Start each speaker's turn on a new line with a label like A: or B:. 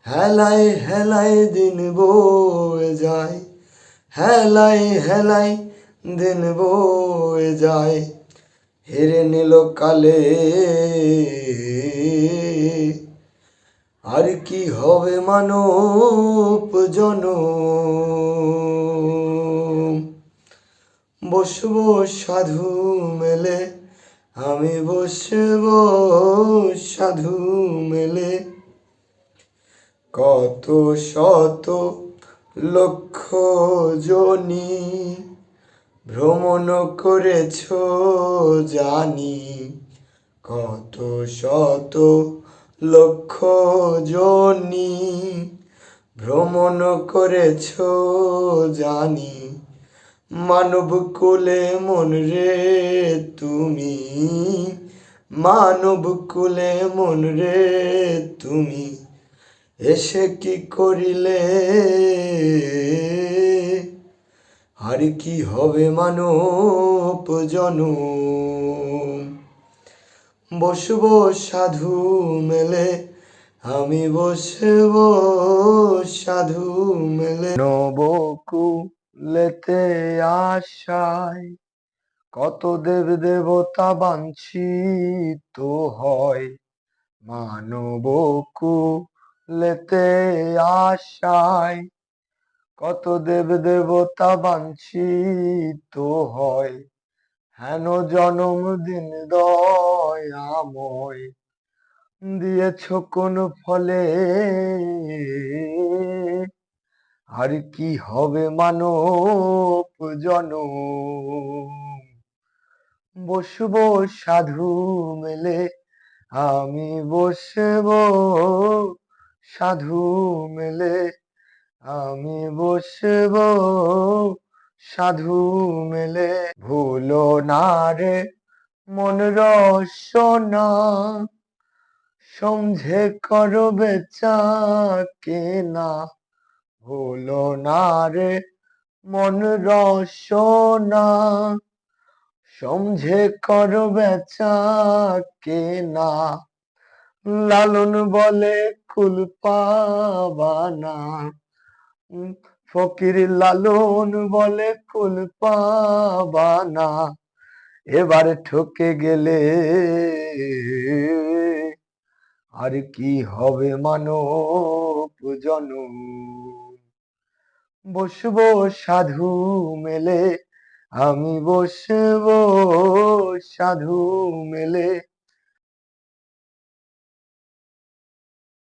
A: হেলায় হেলায় দিন বয়ে যায়, হেলায় হেলায় দিন বয়ে যায়, হেরে নিল কালে। আর কি হবে মানব জনম। বসবো সাধু মেলে, আমি বসবো সাধু মেলে, কত শত লক্ষ জনি ভ্রমণ করেছ জানি, কত শত লক্ষ জনি ভ্রমণ করেছ জানি, মানব কুলে মন রে তুমি, মানব কুলে মন রে তুমি, এসে কি করিলে। আর কি হবে মানব জনম। বসবো সাধু মেলে, আমি বসবো সাধু মেলে, নবকুলেতে আশায় কত দেব দেবতা বাঞ্ছিত হয়, মানব কুলেতে আশায় কত দেব দেবতা বাঞ্ছিত হয়, হেন জনমদিন দয়াময় দিয়েছ কোন ফলে। আর কি হবে মানব জনম। বসবো সাধু মেলে, আমি বসবো সাধু মেলে, আমি বসবো সাধু মেলে, ভুলো না রে মন রসনা, সমঝে করো বেচা কেনা, ভুলো না রে মন রসনা, সমঝে করো বেচা কেনা, লালন বলে কুল পাবানা, ফকির লালন বলে কুল পাবানা, এবারে ঠকে গেলে আর কি হবে মানব জনম। বসবো সাধু মেলে, আমি বসবো সাধু মেলে,